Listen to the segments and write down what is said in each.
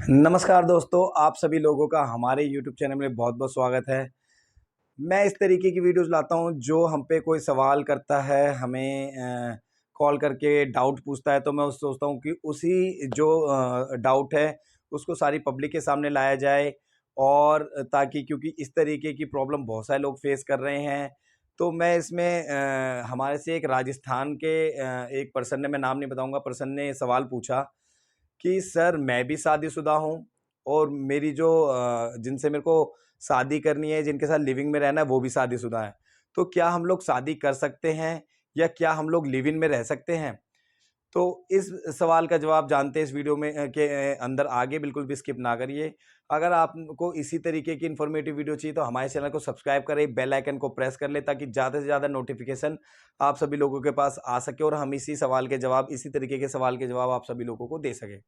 नमस्कार दोस्तों, आप सभी लोगों का हमारे YouTube चैनल में बहुत-बहुत स्वागत है। मैं इस तरीके की वीडियोज़ लाता हूँ जो हम पे कोई सवाल करता है, हमें कॉल करके डाउट पूछता है, तो मैं उस सोचता हूँ कि उसी जो डाउट है उसको सारी पब्लिक के सामने लाया जाए और ताकि क्योंकि इस तरीके की प्रॉब्लम बहुत सारे लोग फेस कर रहे हैं। तो मैं इसमें हमारे से एक राजस्थान के एक पर्सन ने, मैं नाम नहीं बताऊँगा, पर्सन ने सवाल पूछा कि सर मैं भी शादीशुदा हूँ और मेरी जो जिनसे मेरे को शादी करनी है, जिनके साथ लिविंग में रहना है, वो भी शादीशुदा हैं। तो क्या हम लोग शादी कर सकते हैं या क्या हम लोग लिव इन में रह सकते हैं? तो इस सवाल का जवाब जानते हैं इस वीडियो में अंदर आगे, बिल्कुल भी स्किप ना करिए। अगर आपको इसी तरीके की इन्फॉर्मेटिव वीडियो चाहिए तो हमारे चैनल को सब्सक्राइब करें, बेल आइकन को प्रेस कर लें ताकि ज़्यादा से ज़्यादा नोटिफिकेशन आप सभी लोगों के पास आ सके और हम इसी तरीके के सवाल के जवाब आप सभी लोगों को दे सकें।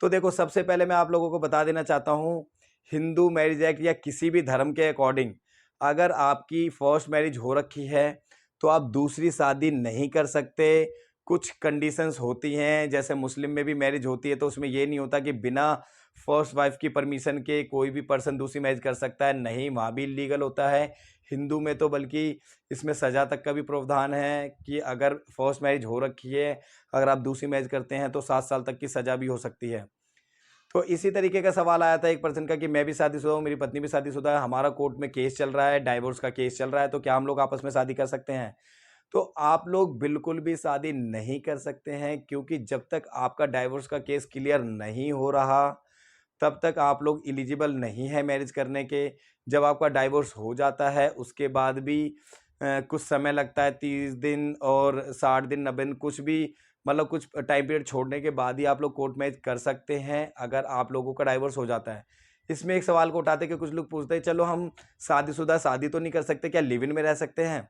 तो देखो, सबसे पहले मैं आप लोगों को बता देना चाहता हूँ, हिंदू मैरिज एक्ट या किसी भी धर्म के अकॉर्डिंग अगर आपकी फर्स्ट मैरिज हो रखी है तो आप दूसरी शादी नहीं कर सकते। कुछ कंडीशंस होती हैं, जैसे मुस्लिम में भी मैरिज होती है तो उसमें ये नहीं होता कि बिना फर्स्ट वाइफ की परमिशन के कोई भी पर्सन दूसरी मैरिज कर सकता है, नहीं, वहाँ भी इलीगल होता है। हिंदू में तो बल्कि इसमें सज़ा तक का भी प्रावधान है कि अगर फर्स्ट मैरिज हो रखी है, अगर आप दूसरी मैरिज करते हैं तो 7 साल तक की सज़ा भी हो सकती है। तो इसी तरीके का सवाल आया था एक पर्सन का कि मैं भी शादीशुदा हूँ, मेरी पत्नी भी शादीशुदा है, हमारा कोर्ट में केस चल रहा है, डाइवोर्स का केस चल रहा है, तो क्या हम लोग आपस में शादी कर सकते हैं? तो आप लोग बिल्कुल भी शादी नहीं कर सकते हैं, क्योंकि जब तक आपका डाइवोर्स का केस क्लियर नहीं हो रहा, तब तक आप लोग एलिजिबल नहीं है मैरिज करने के। जब आपका डाइवोर्स हो जाता है उसके बाद भी कुछ समय लगता है, 30 दिन और 60 दिन, 90 दिन, कुछ भी, मतलब कुछ टाइम पीरियड छोड़ने के बाद ही आप लोग कोर्ट मैरिज कर सकते हैं अगर आप लोगों का डाइवोर्स हो जाता है। इसमें एक सवाल को उठाते हैं कि कुछ लोग पूछते हैं, चलो हम शादीशुदा शादी तो नहीं कर सकते, क्या लिव इन में रह सकते हैं?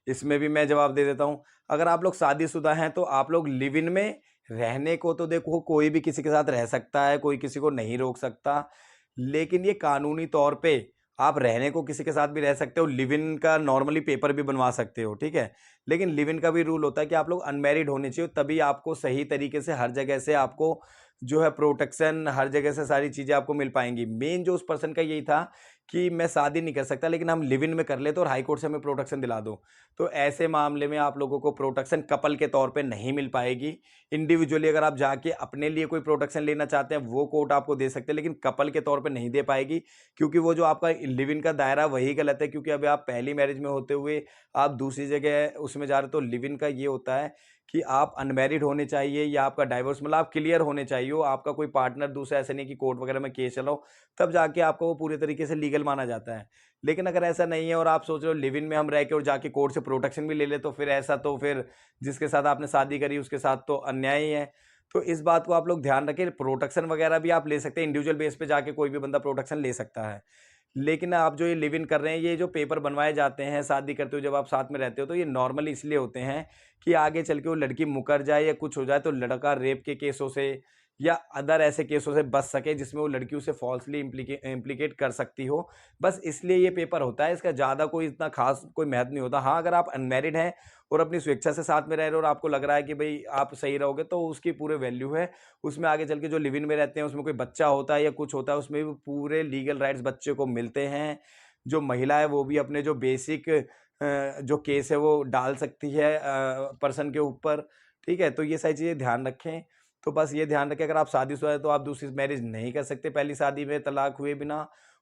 इसमें भी मैं जवाब दे देता हूँ। अगर आप लोग शादीशुदा हैं तो आप लोग लिव इन में रहने को तो देखो कोई भी किसी के साथ रह सकता है, कोई किसी को नहीं रोक सकता। लेकिन ये कानूनी तौर पे आप रहने को किसी के साथ भी रह सकते हो, लिव इन का नॉर्मली पेपर भी बनवा सकते हो, ठीक है? लेकिन लिव इन का भी रूल होता है कि आप लोग अनमैरिड होने चाहिए, तभी आपको सही तरीके से हर जगह से आपको जो है प्रोटेक्शन, हर जगह से सारी चीज़ें आपको मिल पाएँगी। मेन जो उस पर्सन का यही था कि मैं शादी नहीं कर सकता लेकिन हम लिव इन में कर लेते और हाई कोर्ट से हमें प्रोटेक्शन दिला दो। तो ऐसे मामले में आप लोगों को प्रोटेक्शन कपल के तौर पे नहीं मिल पाएगी। इंडिविजुअली अगर आप जाके अपने लिए कोई प्रोटेक्शन लेना चाहते हैं वो कोर्ट आपको दे सकते हैं, लेकिन कपल के तौर पे नहीं दे पाएगी, क्योंकि वो जो आपका लिव इन का दायरा वही गलत है, क्योंकि अभी आप पहली मैरिज में होते हुए आप दूसरी जगह उसमें जा रहे हो। तो लिव इन का ये होता है कि आप अनमैरिड होने चाहिए या आपका डाइवोर्स, मतलब आप क्लियर होने चाहिए हो, आपका कोई पार्टनर दूसरा, ऐसे नहीं कि कोर्ट वगैरह में केस चलाओ, तब जाके आपको वो पूरे तरीके से लीगल माना जाता है। लेकिन अगर ऐसा नहीं है और आप सोच रहे हो लिव इन में हम रह के और जाके कोर्ट से प्रोटेक्शन भी ले ले, तो फिर ऐसा तो फिर जिसके साथ आपने शादी करी उसके साथ तो अन्याय ही है। तो इस बात को आप लोग ध्यान रखें, प्रोटेक्शन वगैरह भी आप ले सकते हैं, इंडिविजुअल बेस पे जाके कोई भी बंदा प्रोटेक्शन ले सकता है। लेकिन आप जो ये लिव इन कर रहे हैं, ये जो पेपर बनवाए जाते हैं शादी करते हो जब आप साथ में रहते हो, तो ये नॉर्मली इसलिए होते हैं कि आगे चल के वो लड़की मुकर जाए या कुछ हो जाए तो लड़का रेप के केसों से या अदर ऐसे केसों से बच सके जिसमें वो लड़की उसे फॉल्सली इम्प्लीकेट कर सकती हो। बस इसलिए ये पेपर होता है, इसका ज़्यादा कोई इतना खास कोई महत्व नहीं होता। हाँ, अगर आप अनमैरिड हैं और अपनी स्वेच्छा से साथ में रह रहे हो और आपको लग रहा है कि भाई आप सही रहोगे, तो उसकी पूरे वैल्यू है। उसमें आगे चल के जो लिव इन में रहते हैं उसमें कोई बच्चा होता है या कुछ होता है, उसमें भी पूरे लीगल राइट्स बच्चे को मिलते हैं। जो महिला है वो भी अपने जो बेसिक जो केस है वो डाल सकती है पर्सन के ऊपर, ठीक है? तो ये सारी चीज़ें ध्यान रखें। तो बस ये ध्यान रखें, अगर आप शादीशुदा हैं तो आप दूसरी मैरिज नहीं कर सकते पहली शादी में तलाक हुए बिना,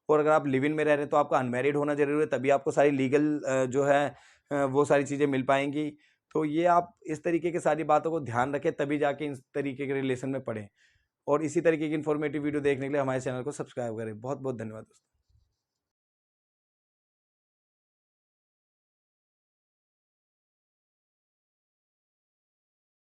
और अगर आप लिव इन में रह रहे हैं तो आपका अनमैरिड होना ज़रूरी है, तभी आपको सारी लीगल जो है वो सारी चीज़ें मिल पाएँगी। तो ये आप इस तरीके की सारी बातों को ध्यान रखें, तभी जाके इस तरीके के रिलेशन में पड़ें। और इसी तरीके की इन्फॉर्मेटिव वीडियो देखने के लिए हमारे चैनल को सब्सक्राइब करें। बहुत-बहुत धन्यवाद दोस्तों।